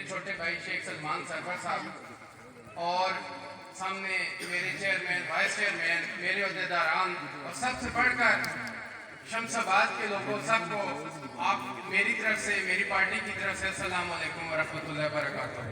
छोटे भाई शेख सलमान सरवर साहब और सामने मेरे चेयरमैन, वाइस चेयरमैन, मेरे अहदेदारान और सबसे बढ़कर शमशाबाद के लोगों सबको आप मेरी तरफ से, मेरी पार्टी की तरफ से अस्सलाम वालेकुम व रहमतुल्लाहि व बरकातहू।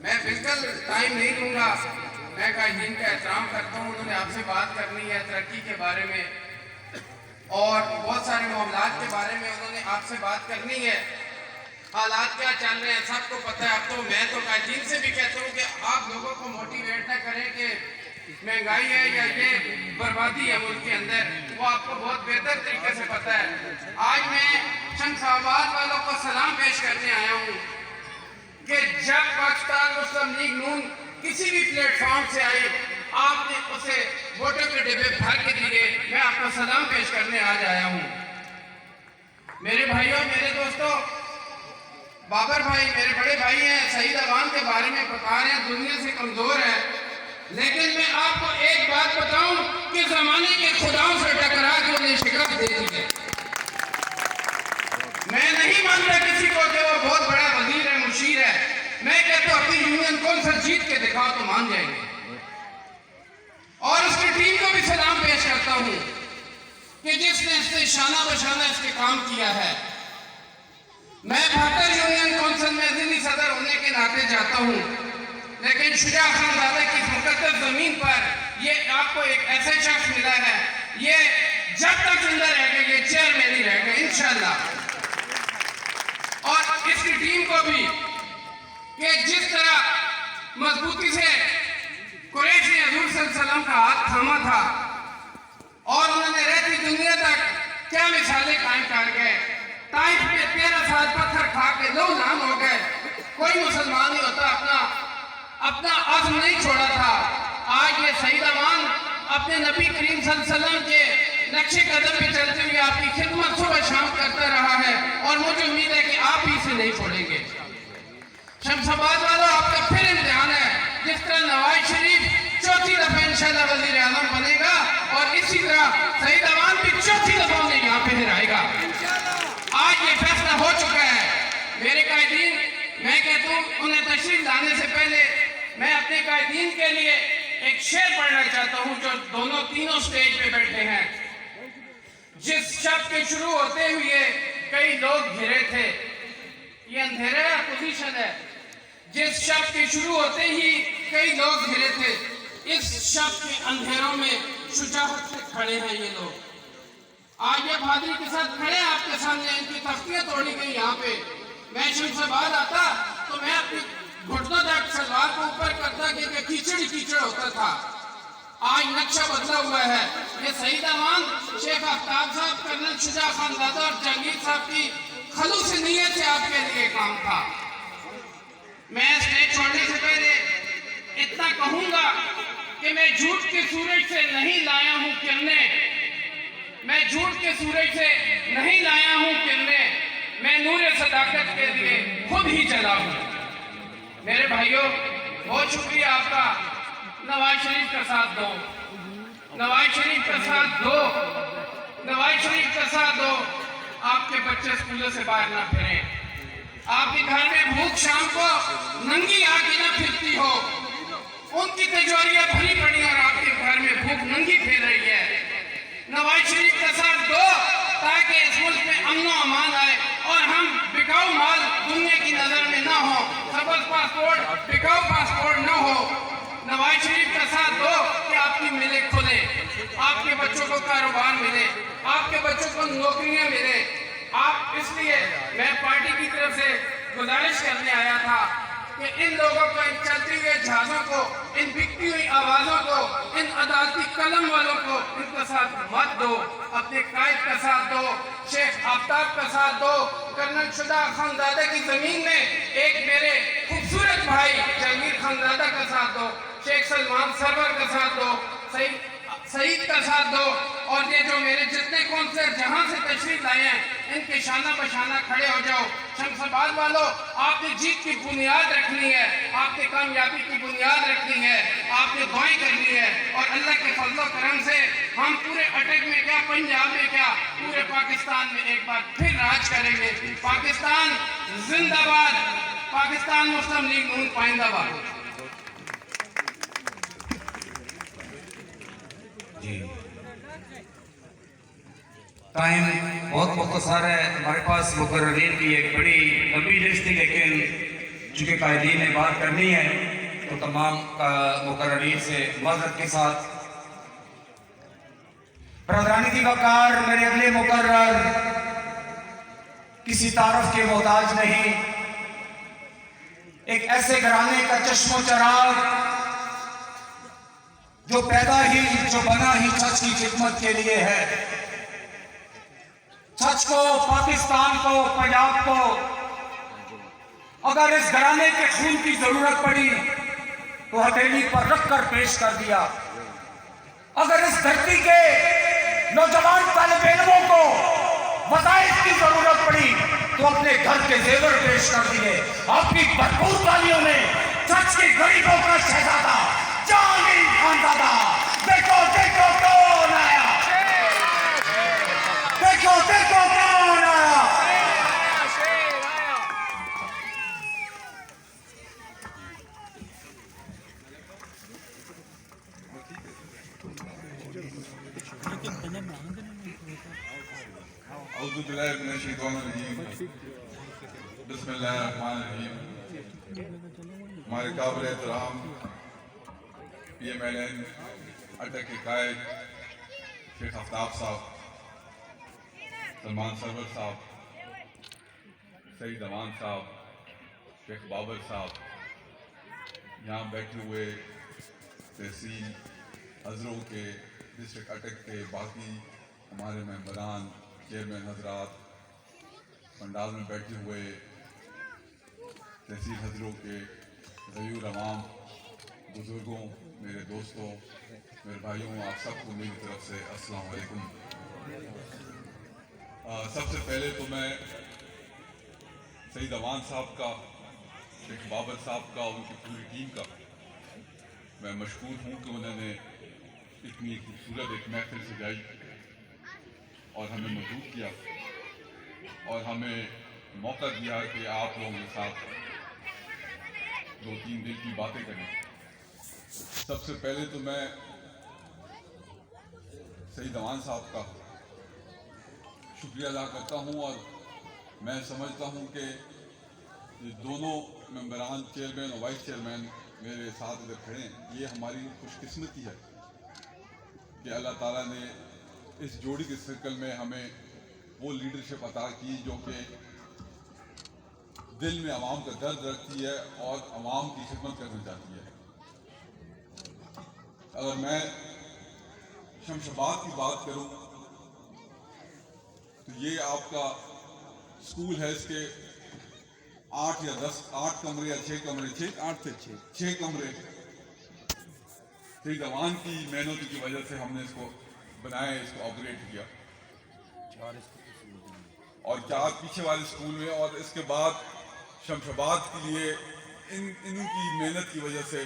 मैं बिल्कुल टाइम नहीं लूँगा, मैं कायदीन का एहतराम करता हूँ। उन्होंने आपसे बात करनी है तरक्की के बारे में और बहुत सारे मामलात के बारे में उन्होंने आपसे बात करनी है। हालात क्या चल रहे हैं सबको पता है। अब तो मैं तो कायदीन से भी कहता हूँ कि आप लोगों को मोटिवेट ना करें कि महंगाई है या ये बर्बादी है मुल्क के अंदर, वो आपको बहुत बेहतर तरीके से पता है। आज मैं शमशाबाद वालों को सलाम पेश करने आया हूँ कि जब पाकिस्तान मुस्लिम लीग नून किसी भी प्लेटफॉर्म से आई, आपने उसे वोटों के डिब्बे भर के दिए। मैं आपको सलाम पेश करने आज आया हूँ। मेरे भाइयों, मेरे दोस्तों, बाबर भाई मेरे बड़े भाई हैं, शहीद अवाम के बारे में बता रहे हैं दुनिया से कमजोर है, लेकिन मैं आपको एक बात बताऊं कि जमाने के खुदाओं से टकरा के उन्हें शिकस्त दे दी है। मैं नहीं मानता किसी को कि वो बहुत बड़ा वजीर है, मुशीर है। मैं कहता हूं अपनी यूनियन कौंसिल जीत के दिखाओ तो मान जाएंगे। और उसकी टीम को भी सलाम पेश करता हूं कि जिसने इससे शाना बशाना इसके काम किया है। मैं भाकर यूनियन कौंसिल में जिली सदर होने के नाते जाता हूं, लेकिन शुजा खानजादा की मुकद्दस जमीन पर ये आपको एक ऐसा शख्स मिला है, ये जब तक जिंदा रहेगा ये चेयरमैन ही रहेगा इंशाल्लाह। और इसकी टीम को भी कि जिस तरह मजबूती से कुरैश ने हजूर सल्लल्लाहु अलैहि वसल्लम का हाथ थामा था और उन्होंने रहती दुनिया तक क्या मिसालें कायम कर गए। ताइफ में 13 साल पत्थर खा के लोग नाम हो गए, कोई मुसलमान नहीं होता अपना अज़्म नहीं छोड़ा था। आज ये शहीद अवाम अपने नबी करीम सल्लल्लाहु अलैहि वसल्लम के नक्शे कदम पे चलते हुए आपकी खिदमत सुबह शाम करता रहा है और मुझे उम्मीद है कि आप भी इसे नहीं छोड़ेंगे। शमशाबाद वालों, आपका फिर इम्तिहान है। जिस तरह नवाज शरीफ चौथी दफा इंशाल्लाह वजीर आज़म बनेगा और इसी तरह शहीद अवाम भी चौथी दफा उन्हें यहाँ पे हराएगा। आज ये फैसला हो चुका है। मेरे कायदीन, मैं कहता हूँ उन्हें तशरीफ लाने से पहले मैं अपने कायदीन के लिए एक शेर पढ़ना चाहता हूँ जो तीनों स्टेज पे बैठे हैं। जिस शब्द के शुरू होते हुए कई लोग घिरे थे, ये अंधेरा पोजीशन है। जिस शब्द के शुरू होते ही कई लोग घिरे थे, इस शब्द के अंधेरों में शुजाअत से खड़े हैं ये लोग। आज ये बहादुरी के साथ खड़े आपके सामने, इनकी तख्तियां तोड़ी गई। यहाँ पे मैं शमशाबाद आता तो मैं अपनी घुटनों तक सलवार को ऊपर करता कि कीचड़ कीचड़ होता था। आज नक्शा बदला हुआ है। ये शहीद अवाम शेख आफ्ताब साहब, कर्नल शुजा खानजादा और जहांगीर साहब की खलूस नीयत से आपके लिए काम था। मैं स्टेज छोड़ने से पहले इतना कहूंगा कि मैं झूठ के सूरज से नहीं लाया हूं किरणें, मैं झूठ के सूरज से नहीं लाया हूं किरणें, मैं नूर सदाकत के लिए खुद ही चला हूं। मेरे भाइयों, बहुत शुक्रिया आपका। नवाज शरीफ का साथ दो, नवाज शरीफ का साथ दो, नवाज शरीफ का साथ दो। आपके बच्चे स्कूलों से बाहर ना फिरें, आपके घर में भूख शाम को नंगी आके ना फिरती हो। उनकी तिजोरियां भरी पड़ी और आपके घर में भूख नंगी फिर रही है। नवाज शरीफ का साथ दो ताकि इस मुल्क में अमन और अमान आए और हम बिकाऊ माल दुनिया की नजर में ना हो, सबज पासपोर्ट बिकाऊ पासपोर्ट ना हो। नवाज शरीफ का साथ दो कि आपकी मिलें खुले, आपके बच्चों को कारोबार मिले, आपके बच्चों को नौकरियां मिले। आप, इसलिए मैं पार्टी की तरफ से गुजारिश करने आया था कि इन लोगों को, इन चलती हुए जहाजों को, इन बिकती हुई आवाजों को, इन अदालती कलम वालों को इनका साथ मत दो। अपने कायद का साथ दो, शेख आफ्ताब का साथ दो, कर्नल शुजा खानजादा की जमीन में एक मेरे खूबसूरत भाई जहांगीर खानजादा का साथ दो, शेख सलमान सरवर का साथ दो, शहीद का साथ दो। और ये जो मेरे जितने कौंसलर जहां से तशरीफ लाए हैं इनके शाना बशाना खड़े हो जाओ। शमशाबाद वालों, आपने जीत की बुनियाद रखनी है, आपने कामयाबी की बुनियाद रखनी है, आपने दुआएं करनी है और अल्लाह के फजल करम से हम पूरे अटक में क्या, पंजाब में क्या, पूरे पाकिस्तान में एक बार फिर राज करेंगे। पाकिस्तान जिंदाबाद, पाकिस्तान मुस्लिम लीग नून पाइंदाबाद। जी टाइम बहुत मुख्तसर है हमारे पास। मुकर्रीन की एक बड़ी लंबी लिस्ट थी, लेकिन चूँकि कायदीन ने बात करनी है तो तमाम मुकर्रीन से माज़रत के साथ बरदरानी की वकार मेरे अगले मुकर्रर किसी तारफ के मोहताज नहीं, एक ऐसे घराने का चश्मो चराग जो बना ही सच की खिदमत के लिए है। सच को, पाकिस्तान को, पंजाब को अगर इस घराने के खून की जरूरत पड़ी तो हथेली पर रखकर पेश कर दिया। अगर इस धरती के नौजवान तालिब इल्मों को वज़ाइफ की जरूरत पड़ी तो अपने घर के जेवर पेश कर दिए। आपकी भरपूर तालियों में सच के गरीबों का शहजादा जालिम खानजादा, देखो देखो कौन आया, देखो देखो कौन आया। बिस्मिल्लाहिर्रहमानिर्रहीम। हमारे काबिल एहतराम PMLN अटक के कायद शेख आफ्ताब साहब, सलमान सरवर साहब, सईद अमान साहब, शेख बाबर साहब, यहाँ बैठे हुए तहसील हजरों के, डिस्ट्रिक्ट अटक के बाकी हमारे मेंबरान, चेयरमैन हजरात, पंडाल में बैठे हुए तहसील हजरों के ग़यूर अवाम, बुज़ुर्गों, मेरे दोस्तों, मेरे भाइयों, आप सबको मेरी तरफ से अस्सलाम वालेकुम। सबसे पहले तो मैं सईद अमान साहब का, शेख बाबर साहब का, उनकी पूरी टीम का मैं मशकूर हूँ कि उन्होंने इतनी खूबसूरत एक महफिल सजाई और हमें मौजूद किया और हमें मौका दिया कि आप लोगों के साथ 2-3 दिन की बातें करें। सबसे पहले तो मैं सईद अमान साहब का शुक्रिया अदा करता हूं और मैं समझता हूं कि ये दोनों मेंबरान, चेयरमैन और वाइस चेयरमैन मेरे साथ इधर खड़े हैं, ये हमारी खुशकिस्मती है कि अल्लाह ताला ने इस जोड़ी के सर्कल में हमें वो लीडरशिप अता की जो कि दिल में आवाम का दर्द रखती है और आवाम की खिदमत करना चाहती है। अगर मैं शमशाबाद की बात करूं तो ये आपका स्कूल है, इसके 8 या 10 8 कमरे या 6 कमरे, 6 कमरे सईद अमान की मेहनत की वजह से हमने इसको बनाया, इसको अपग्रेड किया और 4 पीछे वाले स्कूल में, और इसके बाद शमशाबाद के लिए इनकी मेहनत की वजह से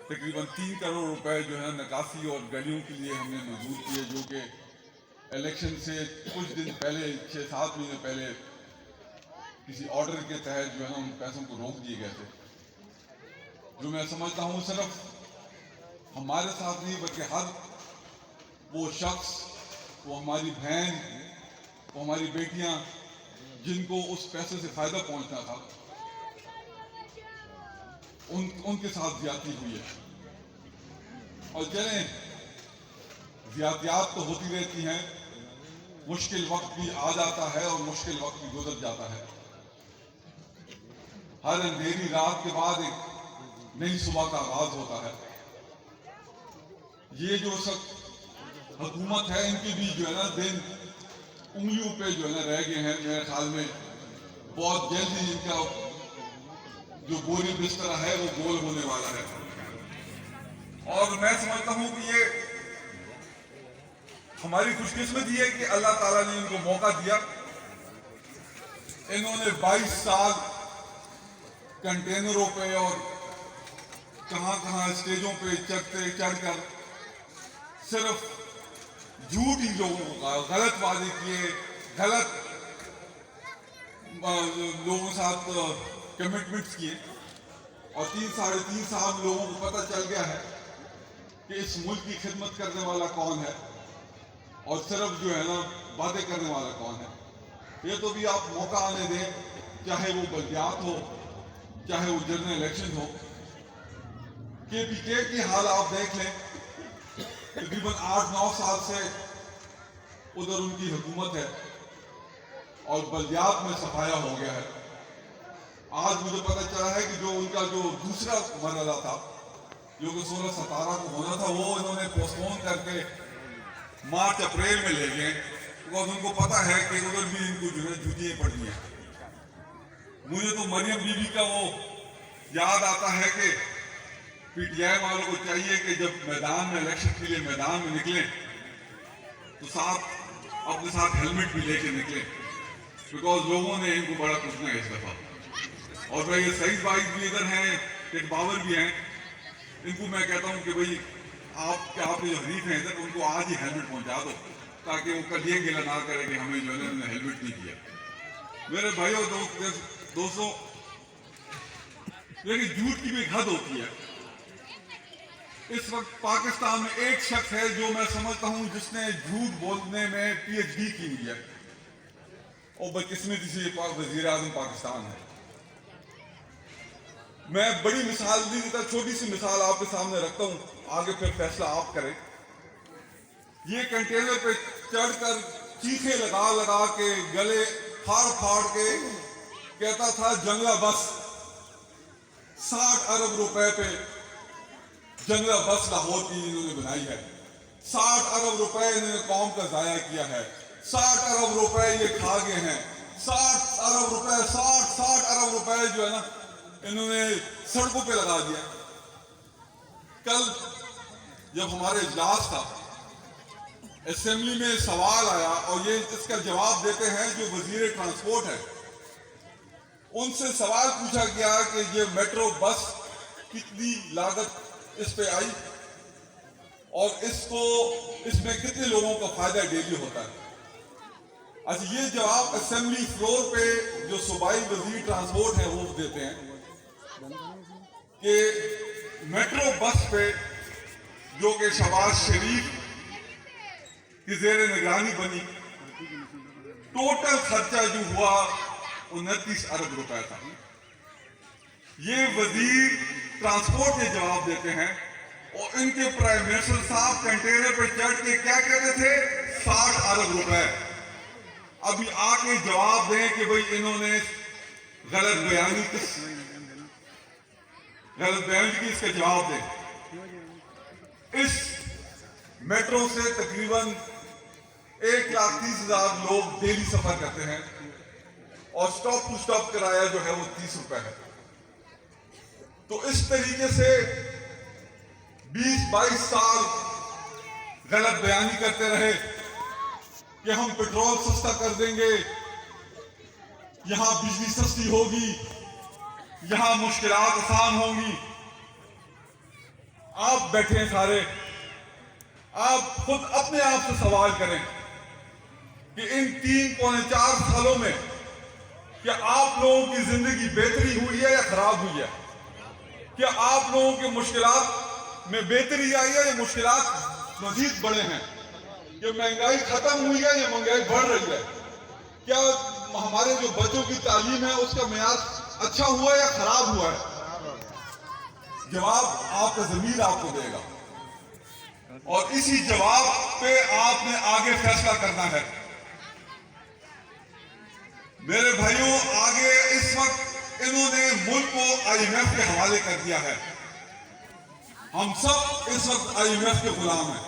तकरीबन 3 करोड़ रुपए जो है नकासी और गलियों के लिए हमने मंजूर किए, जो कि इलेक्शन से कुछ दिन पहले, 6-7 महीने पहले किसी ऑर्डर के तहत जो है ना उन पैसों को रोक दिए गए थे। जो मैं समझता हूँ सिर्फ हमारे साथ नहीं बल्कि हर वो शख्स, वो हमारी बहन, वो हमारी बेटियां जिनको उस पैसे से फायदा पहुंचना था, उनके साथ ज्यादती हुई है। और चलें, ज्यादतियात तो होती रहती हैं, मुश्किल वक्त भी आ जाता है और मुश्किल वक्त भी गुजर जाता है। हर अंधेरी रात के बाद एक नई सुबह का आगाज होता है। ये जो सब हुकूमत है, इनके भी जो है ना दिन उंगलियों पे जो है ना रह गए हैं। मेरे ख्याल में बहुत जल्दी इनका जो गोली बिस्तर है वो गोल होने वाला है। और मैं समझता हूं कि ये हमारी खुशकिस्मती है कि अल्लाह ताला ने इनको मौका दिया। इन्होंने 22 साल कंटेनरों पे और कहां स्टेजों पे चढ़कर सिर्फ झूठ ही लोगों का, गलत वादे किए, गलत लोगों के साथ कमिटमेंट्स किए और 3-3.5 साल लोगों को पता चल गया है कि इस मुल्क की खिदमत करने वाला कौन है और सिर्फ जो है ना बातें करने वाला कौन है। ये तो भी आप मौका आने दें, चाहे वो बल्दियात हो, चाहे वो जनरल इलेक्शन हो। KPK की हाल आप देख लें, तकरीबन 8-9 साल से उधर उनकी हुकूमत है और बल्दियात में सफाया हो गया है। आज मुझे पता चला है कि जो उनका जो दूसरा मरहला था, जो कि 16-17 को होना था, वो इन्होंने पोस्टपोन करके मार्च-अप्रैल में ले गए, बिकॉज उनको पता है कि उधर भी इनको जो है जूतियाँ पड़नी है। मुझे तो मरियम बीबी का वो याद आता है कि PTI वालों को चाहिए कि जब मैदान में इलेक्शन के लिए मैदान में निकले तो अपने साथ हेलमेट भी लेके निकले, बिकॉज लोगों ने इनको बड़ा पूछना है इस दफा। और भाई ये सईद भाई भी इधर हैं, एक बाबर भी हैं, इनको मैं कहता हूँ कि भाई आपके जो हरीफ हैं इधर, उनको आज ही हेलमेट पहुंचा दो ताकि वो कल ये गिला ना करे कि हमें जो है ना हेलमेट नहीं किया। मेरे भाइयों दोस्तों, लेकिन झूठ की भी एक हद होती है। इस वक्त पाकिस्तान में एक शख्स है जो मैं समझता हूं जिसने झूठ बोलने में PhD की हुई है, और बदकिस्मती से वजीर आजम पाकिस्तान है। मैं बड़ी मिसाल नहीं देता, छोटी सी मिसाल आपके सामने रखता हूं, आगे फिर फैसला आप करें। ये कंटेनर पे चढ़कर चीखे लगा लगा के, गले फाड़ फाड़ के कहता था जंगला बस, 60 अरब रुपए पे जंगला बस लाहौर की इन्होंने बनाई है। 60 अरब रुपए इन्होंने कौम का जाया किया है। 60 अरब रुपए ये खा गए हैं। 60 अरब रुपए 60 अरब रुपए जो है ना इन्होंने सड़कों पे लगा दिया। कल जब हमारे इजलास था, असेंबली में सवाल आया और ये इसका जवाब देते हैं जो वजीर ट्रांसपोर्ट है, उनसे सवाल पूछा गया कि ये मेट्रो बस कितनी लागत इस पे आई और इसमें कितने लोगों का फायदा डेली होता है। अच्छा, ये जवाब असेंबली फ्लोर पे जो सूबाई वजीर ट्रांसपोर्ट है वो देते हैं कि मेट्रो बस पे जो कि शहबाज शरीफ की जेर निगरानी बनी, टोटल खर्चा जो हुआ 29 अरब रुपए था। ये वजीर ट्रांसपोर्ट के जवाब देते हैं और इनके प्राइम मिनिस्टर साहब कंटेनर पर चढ़ के क्या कहते थे, 60 अरब रुपए। अभी आके जवाब दें कि भाई इन्होंने गलत बयानी की, इसका जवाब दें। इस मेट्रो से तकरीबन 1,30,000 लोग डेली सफर करते हैं और स्टॉप टू स्टॉप किराया जो है वो 30 रुपए है। तो इस तरीके से 20-22 साल गलत बयानी करते रहे कि हम पेट्रोल सस्ता कर देंगे, यहां बिजली सस्ती होगी, यहां मुश्किलात आसान होंगी। आप बैठे हैं सारे, आप खुद अपने आप से सवाल करें कि इन 3-4 सालों में क्या आप लोगों की जिंदगी बेहतरी हुई है या खराब हुई है? क्या आप लोगों की मुश्किलात में बेहतरी आई है या मुश्किलात मजीद बढ़े हैं? क्या महंगाई खत्म हुई है या महंगाई बढ़ रही है? क्या हमारे जो बच्चों की तालीम है उसका मेयार अच्छा हुआ है या खराब हुआ है? जवाब आपका ज़मीर आपको देगा और इसी जवाब पे आपने आगे फैसला करना है। मेरे भाइयों, आगे इस वक्त इन्होंने मुल्क को IMF के हवाले कर दिया है। हम सब इस वक्त IMF के गुलाम हैं।